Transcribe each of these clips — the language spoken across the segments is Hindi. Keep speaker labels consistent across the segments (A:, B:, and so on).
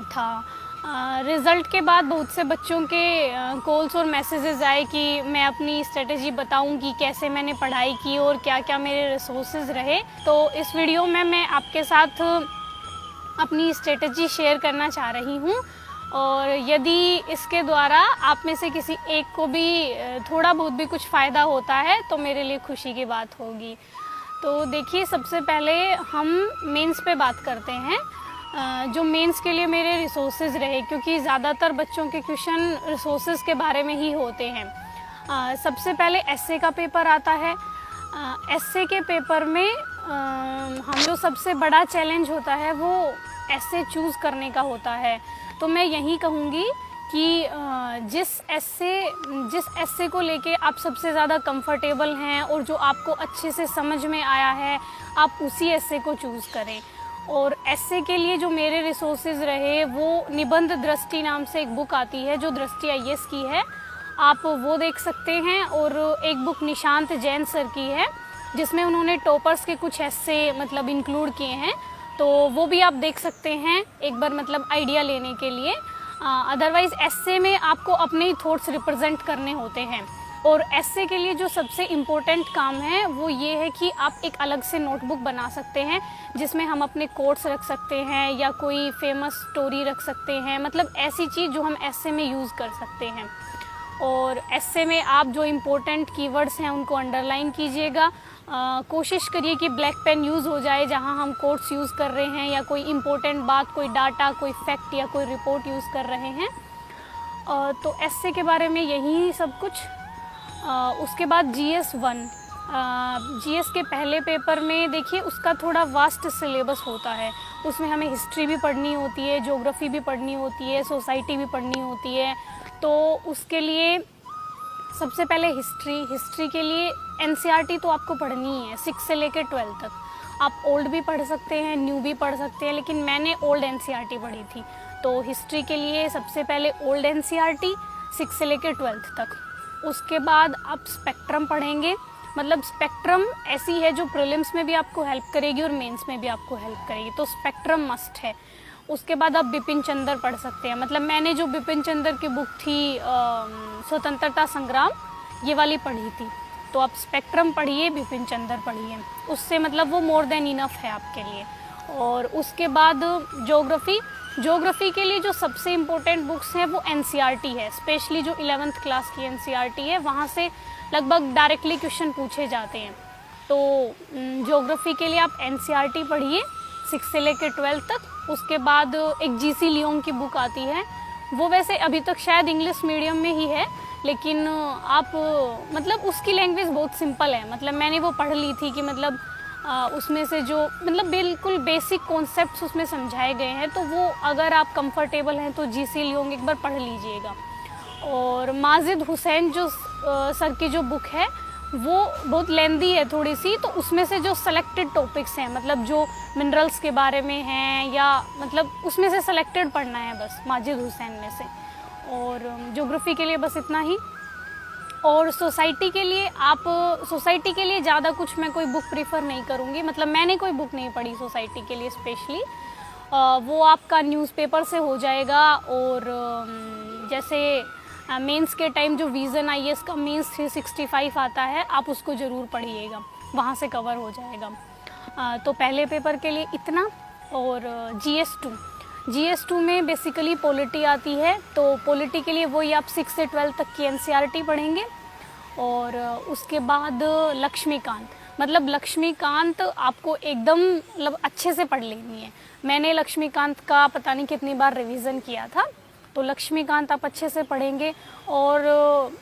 A: था। रिज़ल्ट के बाद बहुत से बच्चों के कॉल्स और मैसेजेस आए कि मैं अपनी स्ट्रेटजी बताऊं कि कैसे मैंने पढ़ाई की और क्या क्या मेरे रिसोर्सेज रहे। तो इस वीडियो में मैं आपके साथ अपनी स्ट्रेटजी शेयर करना चाह रही हूं, और यदि इसके द्वारा आप में से किसी एक को भी थोड़ा बहुत भी कुछ फ़ायदा होता है तो मेरे लिए खुशी की बात होगी। तो देखिए, सबसे पहले हम मेंस पे बात करते हैं। जो मेंस के लिए मेरे रिसोर्सेज रहे, क्योंकि ज़्यादातर बच्चों के क्वेश्चन रिसोर्सेज के बारे में ही होते हैं। सबसे पहले एस्से का पेपर आता है। एस्से के पेपर में हम जो सबसे बड़ा चैलेंज होता है वो एस्से चूज़ करने का होता है। तो मैं यही कहूँगी कि जिस एस्से को लेके आप सबसे ज़्यादा कंफर्टेबल हैं और जो आपको अच्छे से समझ में आया है, आप उसी एस्से को चूज़ करें। और एस्से के लिए जो मेरे रिसोर्सेज रहे वो निबंध दृष्टि नाम से एक बुक आती है जो दृष्टि आईएएस की है, आप वो देख सकते हैं। और एक बुक निशांत जैन सर की है जिसमें उन्होंने टॉपर्स के कुछ एस्से मतलब इंक्लूड किए हैं, तो वो भी आप देख सकते हैं एक बार मतलब आइडिया लेने के लिए। अदरवाइज़ एस्से में आपको अपने ही थॉट्स रिप्रेजेंट करने होते हैं। और एस्से के लिए जो सबसे इम्पोर्टेंट काम है वो ये है कि आप एक अलग से नोटबुक बना सकते हैं जिसमें हम अपने कोट्स रख सकते हैं या कोई फेमस स्टोरी रख सकते हैं, मतलब ऐसी चीज़ जो हम एस्से में यूज़ कर सकते हैं। और एस्से में आप जो इम्पोर्टेंट कीवर्ड्स हैं उनको अंडरलाइन कीजिएगा। कोशिश करिए कि ब्लैक पेन यूज़ हो जाए जहां हम कोट्स यूज़ कर रहे हैं या कोई इम्पोर्टेंट बात, कोई डाटा, कोई फैक्ट या कोई रिपोर्ट यूज़ कर रहे हैं। तो एस्से के बारे में यही सब कुछ। उसके बाद GS1, GS के पहले पेपर में देखिए उसका थोड़ा वास्ट सिलेबस होता है। उसमें हमें हिस्ट्री भी पढ़नी होती है, ज्योग्राफी भी पढ़नी होती है, सोसाइटी भी पढ़नी होती है। तो उसके लिए सबसे पहले हिस्ट्री के लिए NCERT तो आपको पढ़नी ही है 6 से लेकर 12 तक। आप ओल्ड भी पढ़ सकते हैं, न्यू भी पढ़ सकते हैं, लेकिन मैंने ओल्ड NCERT पढ़ी थी। तो हिस्ट्री के लिए सबसे पहले ओल्ड NCERT 6 से लेकर 12 तक। उसके बाद आप स्पेक्ट्रम पढ़ेंगे। मतलब स्पेक्ट्रम ऐसी है जो प्रीलिम्स में भी आपको हेल्प करेगी और मेंस में भी आपको हेल्प करेगी, तो स्पेक्ट्रम मस्ट है। उसके बाद आप बिपिन चंद्र पढ़ सकते हैं। मतलब मैंने जो बिपिन चंद्र की बुक थी स्वतंत्रता संग्राम, ये वाली पढ़ी थी। तो आप स्पेक्ट्रम पढ़िए, बिपिन चंद्र पढ़िए, उससे मतलब वो मोर देन इनफ है आपके लिए। और उसके बाद ज्योग्राफी के लिए जो सबसे इम्पोर्टेंट बुक्स हैं वो NCERT है, स्पेशली जो 11th क्लास की NCERT है, वहाँ से लगभग डायरेक्टली क्वेश्चन पूछे जाते हैं। तो ज्योग्राफी के लिए आप NCERT पढ़िए 6 से लेकर 12 तक। उसके बाद एक GC लियोंग की बुक आती है, वो वैसे अभी तक शायद इंग्लिश मीडियम में ही है, लेकिन आप मतलब उसकी लैंग्वेज बहुत सिंपल है। मतलब मैंने वो पढ़ ली थी कि मतलब उसमें से जो मतलब बिल्कुल बेसिक कॉन्सेप्ट्स उसमें समझाए गए हैं, तो वो अगर आप कंफर्टेबल हैं तो GC लियोंग एक बार पढ़ लीजिएगा। और माजिद हुसैन जो सर की जो बुक है वो बहुत लेंदी है थोड़ी सी, तो उसमें से जो सेलेक्टेड टॉपिक्स हैं, मतलब जो मिनरल्स के बारे में हैं या मतलब उसमें से सेलेक्टेड पढ़ना है बस माजिद हुसैन में से। और ज्योग्राफी के लिए बस इतना ही। और सोसाइटी के लिए ज़्यादा कुछ मैं कोई बुक प्रीफर नहीं करूँगी। मतलब मैंने कोई बुक नहीं पढ़ी सोसाइटी के लिए स्पेशली, वो आपका न्यूज़पेपर से हो जाएगा। और जैसे मेंस के टाइम जो विज़न IAS का मेंस 365 आता है, आप उसको ज़रूर पढ़िएगा, वहाँ से कवर हो जाएगा। तो पहले पेपर के लिए इतना। और GS2 में बेसिकली पॉलिटी आती है, तो पॉलिटी के लिए वही आप 6 से 12 तक की NCERT पढ़ेंगे। और उसके बाद लक्ष्मीकांत आपको एकदम मतलब अच्छे से पढ़ लेनी है। मैंने लक्ष्मीकांत का पता नहीं कितनी बार रिवीजन किया था, तो लक्ष्मीकांत आप अच्छे से पढ़ेंगे। और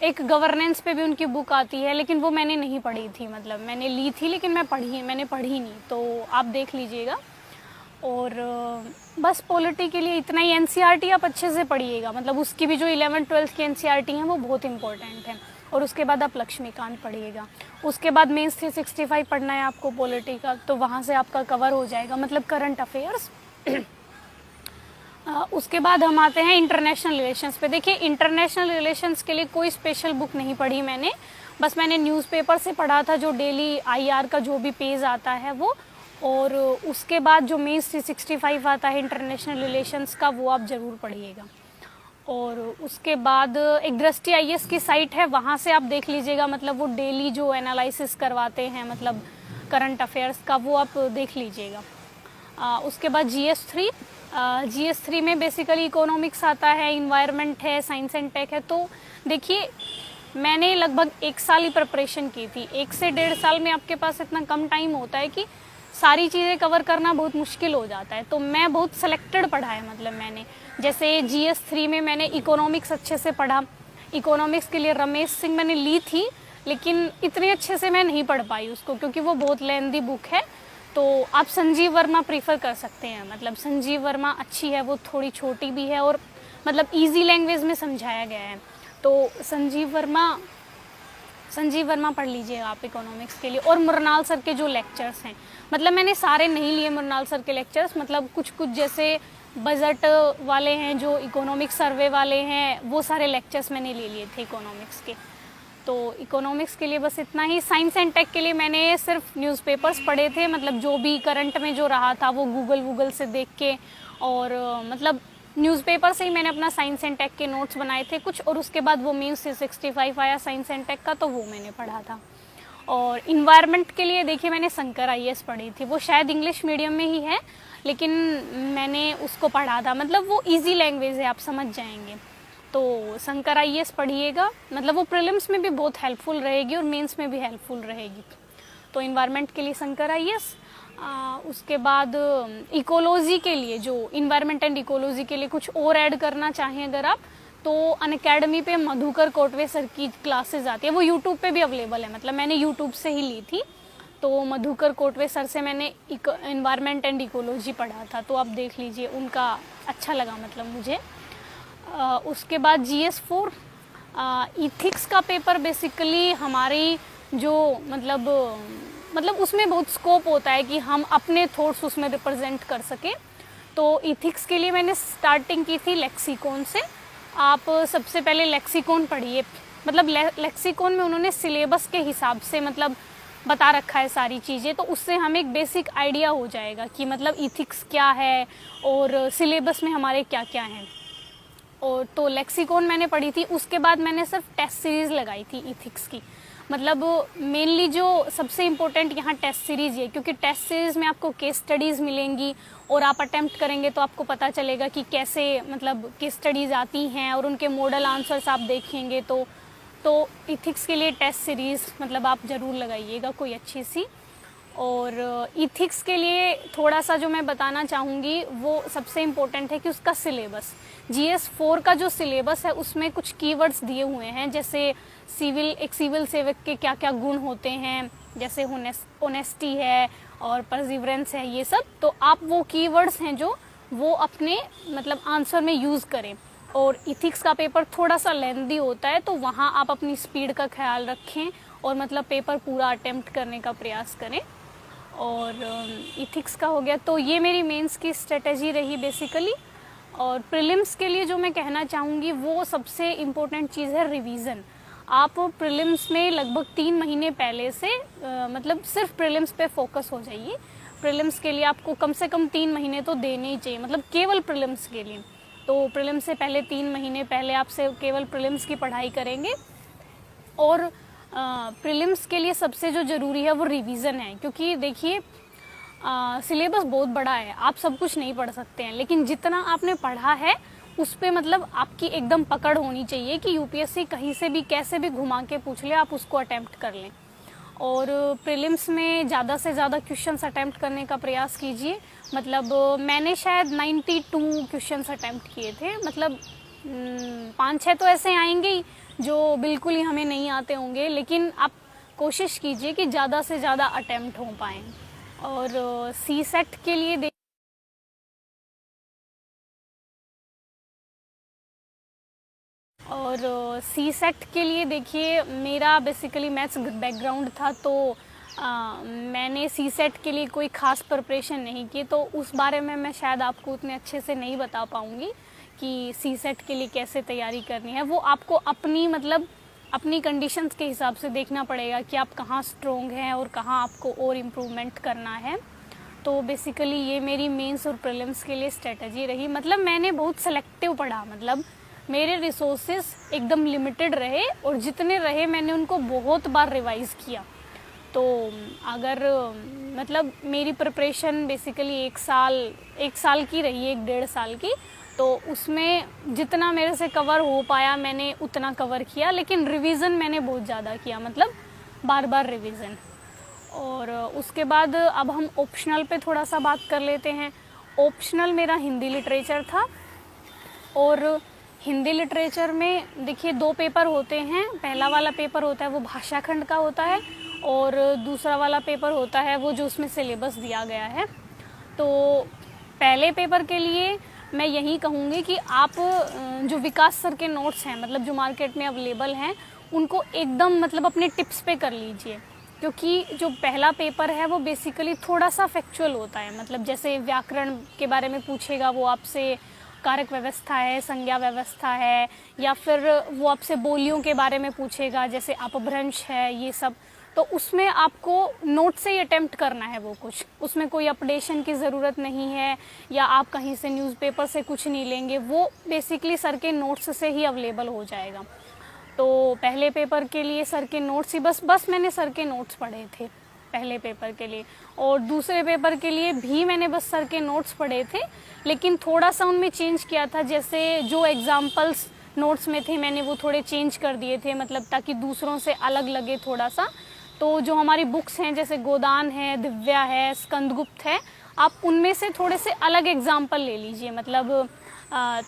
A: एक गवर्नेंस पे भी उनकी बुक आती है, लेकिन वो मैंने नहीं पढ़ी थी, मतलब मैंने ली थी लेकिन मैंने पढ़ी नहीं, तो आप देख लीजिएगा। और बस पॉलिटी के लिए इतना ही। NCERT आप अच्छे से पढ़िएगा, मतलब उसकी भी जो 11th-12th की NCERT हैं वो बहुत इंपॉर्टेंट है। और उसके बाद आप लक्ष्मीकांत पढ़िएगा। उसके बाद मेंस 365 पढ़ना है आपको पॉलिटी का, तो वहाँ से आपका कवर हो जाएगा, मतलब करंट अफेयर्स। उसके बाद हम आते हैं इंटरनेशनल रिलेशंस पे। देखिए, इंटरनेशनल रिलेशंस के लिए कोई स्पेशल बुक नहीं पढ़ी मैंने, बस मैंने न्यूज़पेपर से पढ़ा था जो डेली IR का जो भी पेज आता है वो। और उसके बाद जो मेंस 365 आता है इंटरनेशनल रिलेशंस का, वो आप ज़रूर पढ़िएगा। और उसके बाद एक दृष्टि आईएएस की साइट है, वहाँ से आप देख लीजिएगा, मतलब वो डेली जो एनालिसिस करवाते हैं मतलब करंट अफेयर्स का, वो आप देख लीजिएगा। उसके बाद GS3 में बेसिकली इकोनॉमिक्स आता है, इन्वायरमेंट है, साइंस एंड टेक है। तो देखिए मैंने लगभग 1 साल ही प्रिपरेशन की थी। 1 से 1.5 साल में आपके पास इतना कम टाइम होता है कि सारी चीज़ें कवर करना बहुत मुश्किल हो जाता है। तो मैं बहुत सेलेक्टेड पढ़ा है, मतलब मैंने जैसे GS3 में मैंने इकोनॉमिक्स अच्छे से पढ़ा। इकोनॉमिक्स के लिए रमेश सिंह मैंने ली थी, लेकिन इतने अच्छे से मैं नहीं पढ़ पाई उसको, क्योंकि वो बहुत लेंदी बुक है। तो आप संजीव वर्मा प्रीफर कर सकते हैं, मतलब संजीव वर्मा अच्छी है, वो थोड़ी छोटी भी है और मतलब इजी लैंग्वेज में समझाया गया है। तो संजीव वर्मा पढ़ लीजिएगा आप इकोनॉमिक्स के लिए। और मुरनाल सर के जो लेक्चर्स हैं, मतलब मैंने सारे नहीं लिए मुरनाल सर के लेक्चर्स, मतलब कुछ जैसे बजट वाले हैं, जो इकोनॉमिक सर्वे वाले हैं, वो सारे लेक्चर्स मैंने ले लिए थे इकोनॉमिक्स के। तो इकोनॉमिक्स के लिए बस इतना ही। साइंस एंड टेक के लिए मैंने सिर्फ न्यूज़पेपर्स पढ़े थे, मतलब जो भी करंट में जो रहा था वो गूगल से देख के, और मतलब न्यूज़पेपर से ही मैंने अपना साइंस एंड टेक के नोट्स बनाए थे कुछ। और उसके बाद वो मेंस 365 आया साइंस एंड टेक का, तो वो मैंने पढ़ा था। और इन्वायरमेंट के लिए देखिए मैंने शंकर आईएएस पढ़ी थी, वो शायद इंग्लिश मीडियम में ही है, लेकिन मैंने उसको पढ़ा था। मतलब वो इजी लैंग्वेज है, आप समझ जाएंगे। तो शंकर आईएएस पढ़िएगा, मतलब वो प्रीलिम्स में भी बहुत हेल्पफुल रहेगी और मेंस में भी हेल्पफुल रहेगी। तो इन्वायरमेंट के लिए शंकर आईएएस। उसके बाद इकोलॉजी के लिए, जो इन्वायरमेंट एंड इकोलॉजी के लिए कुछ और ऐड करना चाहें अगर आप, तो अनअकैडमी पे मधुकर कोटवे सर की क्लासेस आती है, वो यूट्यूब पे भी अवेलेबल है, मतलब मैंने यूट्यूब से ही ली थी। तो मधुकर कोटवे सर से मैंने इन्वायरमेंट एंड इकोलॉजी पढ़ा था, तो आप देख लीजिए, उनका अच्छा लगा मतलब मुझे। उसके बाद GS4 इथिक्स का पेपर, बेसिकली हमारी जो मतलब उसमें बहुत स्कोप होता है कि हम अपने थॉट्स उसमें रिप्रेजेंट कर सकें। तो इथिक्स के लिए मैंने स्टार्टिंग की थी लेक्सिकॉन से। आप सबसे पहले लेक्सिकॉन पढ़िए, मतलब लेक्सिकॉन में उन्होंने सिलेबस के हिसाब से मतलब बता रखा है सारी चीज़ें, तो उससे हमें एक बेसिक आइडिया हो जाएगा कि मतलब इथिक्स क्या है और सिलेबस में हमारे क्या क्या हैं। और तो लेक्सिकॉन मैंने पढ़ी थी। उसके बाद मैंने सिर्फ टेस्ट सीरीज़ लगाई थी इथिक्स की, मतलब मेनली जो सबसे इम्पोर्टेंट यहाँ टेस्ट सीरीज़ है, क्योंकि टेस्ट सीरीज़ में आपको केस स्टडीज़ मिलेंगी और आप अटेम्प्ट करेंगे तो आपको पता चलेगा कि कैसे मतलब केस स्टडीज़ आती हैं और उनके मॉडल आंसर्स आप देखेंगे। तो इथिक्स के लिए टेस्ट सीरीज़ मतलब आप ज़रूर लगाइएगा कोई अच्छी सी। और इथिक्स के लिए थोड़ा सा जो मैं बताना चाहूँगी, वो सबसे इम्पोर्टेंट है कि उसका सिलेबस, GS4 का जो सिलेबस है उसमें कुछ कीवर्ड्स दिए हुए हैं, जैसे एक सिविल सेवक के क्या क्या गुण होते हैं, जैसे ऑनेस्टी है और परसिवरेंस है, ये सब। तो आप वो कीवर्ड्स हैं जो वो अपने मतलब आंसर में यूज़ करें। और इथिक्स का पेपर थोड़ा सा लेंदी होता है, तो वहाँ आप अपनी स्पीड का ख्याल रखें और मतलब पेपर पूरा अटेम्प्ट करने का प्रयास करें। और इथिक्स का हो गया। तो ये मेरी मेंस की स्ट्रेटेजी रही बेसिकली। और प्रीलिम्स के लिए जो मैं कहना चाहूँगी, वो सबसे इम्पोर्टेंट चीज़ है रिवीज़न। आप प्रीलिम्स में लगभग 3 महीने पहले से मतलब सिर्फ प्रीलिम्स पे फोकस हो जाइए। प्रीलिम्स के लिए आपको कम से कम 3 महीने तो देने ही चाहिए, मतलब केवल प्रीलिम्स के लिए। तो प्रीलिम्स से पहले 3 महीने पहले आपसे केवल प्रीलिम्स की पढ़ाई करेंगे। और प्रीलिम्स के लिए सबसे जो ज़रूरी है वो रिवीज़न है, क्योंकि देखिए सिलेबस बहुत बड़ा है, आप सब कुछ नहीं पढ़ सकते हैं, लेकिन जितना आपने पढ़ा है उस पे मतलब आपकी एकदम पकड़ होनी चाहिए कि यूपीएससी कहीं से भी कैसे भी घुमा के पूछ ले, आप उसको अटेम्प्ट कर लें। और प्रीलिम्स में ज़्यादा से ज़्यादा क्वेश्चंस अटेम्प्ट करने का प्रयास कीजिए। मतलब मैंने शायद 92 क्वेश्चंस अटेम्प्ट किए थे, मतलब 5-6 तो ऐसे आएंगे ही जो बिल्कुल ही हमें नहीं आते होंगे, लेकिन आप कोशिश कीजिए कि ज़्यादा से ज़्यादा अटेम्प्ट हो पाएँ। और CSET के लिए देखिए मेरा बेसिकली मैथ्स बैकग्राउंड था, तो मैंने CSET के लिए कोई ख़ास प्रिपरेशन नहीं की, तो उस बारे में मैं शायद आपको उतने अच्छे से नहीं बता पाऊँगी कि CSET के लिए कैसे तैयारी करनी है। वो आपको अपनी कंडीशंस के हिसाब से देखना पड़ेगा कि आप कहाँ स्ट्रोंग हैं और कहाँ आपको और इम्प्रूवमेंट करना है। तो बेसिकली ये मेरी मेंस और प्रीलिम्स के लिए स्ट्रेटजी रही। मतलब मैंने बहुत सेलेक्टिव पढ़ा, मतलब मेरे रिसोर्सेज एकदम लिमिटेड रहे और जितने रहे मैंने उनको बहुत बार रिवाइज़ किया। तो अगर मतलब मेरी प्रिपरेशन बेसिकली एक साल की रही, 1-1.5 साल की, तो उसमें जितना मेरे से कवर हो पाया मैंने उतना कवर किया, लेकिन रिवीजन मैंने बहुत ज़्यादा किया, मतलब बार बार रिवीजन। और उसके बाद अब हम ऑप्शनल पे थोड़ा सा बात कर लेते हैं। ऑप्शनल मेरा हिंदी लिटरेचर था, और हिंदी लिटरेचर में देखिए 2 पेपर होते हैं। पहला वाला पेपर होता है वो भाषा खंड का होता है, और दूसरा वाला पेपर होता है वो जो उसमें सिलेबस दिया गया है। तो पहले पेपर के लिए मैं यही कहूँगी कि आप जो विकास सर के नोट्स हैं, मतलब जो मार्केट में अवेलेबल हैं, उनको एकदम मतलब अपने टिप्स पे कर लीजिए, क्योंकि जो पहला पेपर है वो बेसिकली थोड़ा सा फैक्चुअल होता है। मतलब जैसे व्याकरण के बारे में पूछेगा वो आपसे, कारक व्यवस्था है, संज्ञा व्यवस्था है, या फिर वो आपसे बोलियों के बारे में पूछेगा जैसे अपभ्रंश है, ये सब। तो उसमें आपको नोट से ही अटेम्प्ट करना है वो कुछ, उसमें कोई अपडेशन की ज़रूरत नहीं है, या आप कहीं से न्यूज़पेपर से कुछ नहीं लेंगे, वो बेसिकली सर के नोट्स से ही अवेलेबल हो जाएगा। तो पहले पेपर के लिए सर के नोट्स ही बस मैंने सर के नोट्स पढ़े थे पहले पेपर के लिए, और दूसरे पेपर के लिए भी मैंने बस सर के नोट्स पढ़े थे, लेकिन थोड़ा सा उनमें चेंज किया था। जैसे जो एग्जाम्पल्स नोट्स में थे मैंने वो थोड़े चेंज कर दिए थे, मतलब ताकि दूसरों से अलग लगे थोड़ा सा। तो जो हमारी बुक्स हैं जैसे गोदान है, दिव्या है, स्कंदगुप्त है, आप उनमें से थोड़े से अलग एग्जाम्पल ले लीजिए, मतलब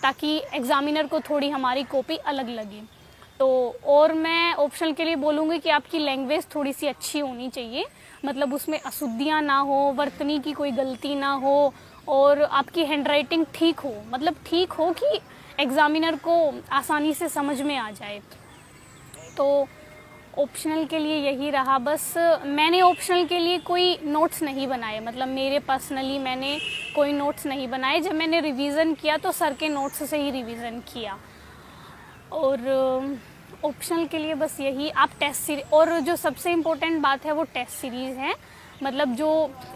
A: ताकि एग्जामिनर को थोड़ी हमारी कॉपी अलग लगे। तो और मैं ऑप्शनल के लिए बोलूँगी कि आपकी लैंग्वेज थोड़ी सी अच्छी होनी चाहिए, मतलब उसमें अशुद्धियाँ ना हो, वर्तनी की कोई गलती ना हो, और आपकी हैंडराइटिंग ठीक हो, मतलब ठीक हो कि एग्ज़ामिनर को आसानी से समझ में आ जाए। तो ऑप्शनल के लिए यही रहा। बस मैंने ऑप्शनल के लिए कोई नोट्स नहीं बनाए, मतलब मेरे पर्सनली मैंने कोई नोट्स नहीं बनाए। जब मैंने रिवीज़न किया तो सर के नोट्स से ही रिवीज़न किया। और ऑप्शनल के लिए बस यही, आप टेस्ट सीरीज, और जो सबसे इम्पोर्टेंट बात है वो टेस्ट सीरीज़ है। मतलब जो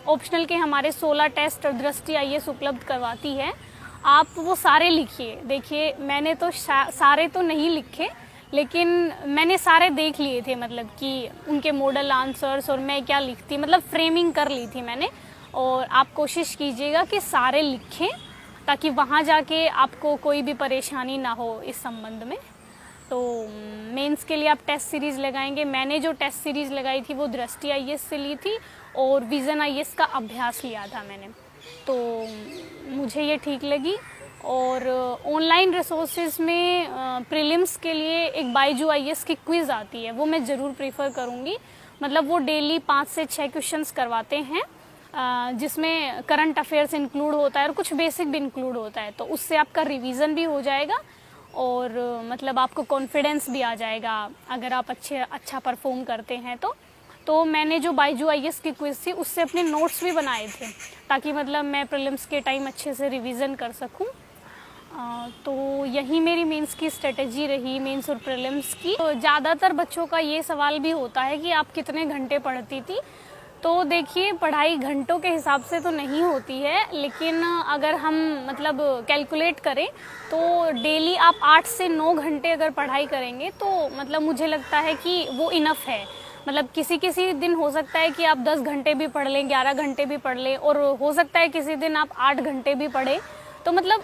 A: ऑप्शनल के हमारे 16 टेस्ट और दृष्टि IAS उपलब्ध करवाती है, आप वो सारे लिखिए। देखिए मैंने तो सारे तो नहीं लिखे, लेकिन मैंने सारे देख लिए थे, मतलब कि उनके मॉडल आंसर्स और मैं क्या लिखती, मतलब फ्रेमिंग कर ली थी मैंने। और आप कोशिश कीजिएगा कि सारे लिखें, ताकि वहाँ जाके आपको कोई भी परेशानी ना हो इस संबंध में। तो मेंस के लिए आप टेस्ट सीरीज़ लगाएंगे। मैंने जो टेस्ट सीरीज़ लगाई थी वो दृष्टि IAS से ली थी, और विज़न IAS का अभ्यास लिया था मैंने, तो मुझे ये ठीक लगी। और ऑनलाइन रिसोर्सेज में प्रीलिम्स के लिए एक बायजू IAS की क्विज़ आती है, वो मैं ज़रूर प्रीफर करूँगी। मतलब वो डेली 5 से 6 क्वेश्चंस करवाते हैं, जिसमें करंट अफेयर्स इंक्लूड होता है और कुछ बेसिक भी इंक्लूड होता है। तो उससे आपका रिवीजन भी हो जाएगा, और मतलब आपको कॉन्फिडेंस भी आ जाएगा अगर आप अच्छा परफॉर्म करते हैं। तो मैंने जो बायजू IAS की क्विज़ थी उससे अपने नोट्स भी बनाए थे, ताकि मतलब मैं प्रीलिम्स के टाइम अच्छे से रिवीजन कर सकूं। तो यही मेरी मेंस की स्ट्रेटजी रही, मेंस और प्रीलिम्स की। तो ज़्यादातर बच्चों का ये सवाल भी होता है कि आप कितने घंटे पढ़ती थी। तो देखिए पढ़ाई घंटों के हिसाब से तो नहीं होती है, लेकिन अगर हम मतलब कैलकुलेट करें तो डेली आप 8 से 9 घंटे अगर पढ़ाई करेंगे तो मतलब मुझे लगता है कि वो इनफ है। मतलब किसी किसी दिन हो सकता है कि आप 10 घंटे भी पढ़ लें, 11 घंटे भी पढ़ लें, और हो सकता है किसी दिन आप 8 घंटे भी पढ़ें। तो मतलब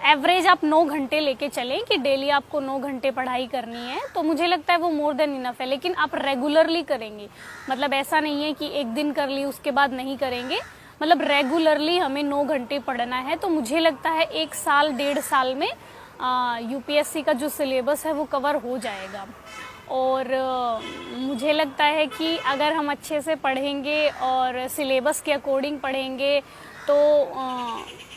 A: एवरेज आप 9 घंटे लेके चलें कि डेली आपको 9 घंटे पढ़ाई करनी है, तो मुझे लगता है वो मोर देन इनफ है। लेकिन आप रेगुलरली करेंगे, मतलब ऐसा नहीं है कि एक दिन कर ली उसके बाद नहीं करेंगे, मतलब रेगुलरली हमें 9 घंटे पढ़ना है। तो मुझे लगता है 1 साल 1.5 साल में UPSC का जो सिलेबस है वो कवर हो जाएगा। और मुझे लगता है कि अगर हम अच्छे से पढ़ेंगे और सिलेबस के अकॉर्डिंग पढ़ेंगे तो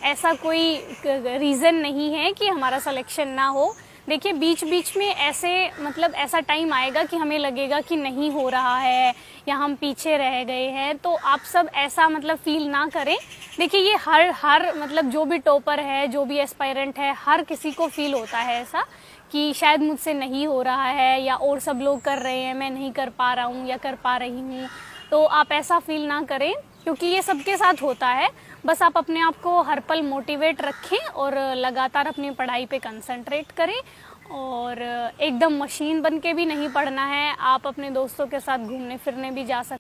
A: ऐसा कोई रीज़न नहीं है कि हमारा सिलेक्शन ना हो। देखिए बीच बीच में ऐसा टाइम आएगा कि हमें लगेगा कि नहीं हो रहा है या हम पीछे रह गए हैं, तो आप सब ऐसा मतलब फील ना करें। देखिए ये हर मतलब जो भी टॉपर है, जो भी एस्पायरेंट है, हर किसी को फील होता है ऐसा कि शायद मुझसे नहीं हो रहा है, या और सब लोग कर रहे हैं मैं नहीं कर पा रहा हूँ या कर पा रही हूँ। तो आप ऐसा फील ना करें, क्योंकि ये सबके साथ होता है। बस आप अपने आप को हर पल मोटिवेट रखें और लगातार अपनी पढ़ाई पे कंसंट्रेट करें, और एकदम मशीन बन के भी नहीं पढ़ना है। आप अपने दोस्तों के साथ घूमने फिरने भी जा सकते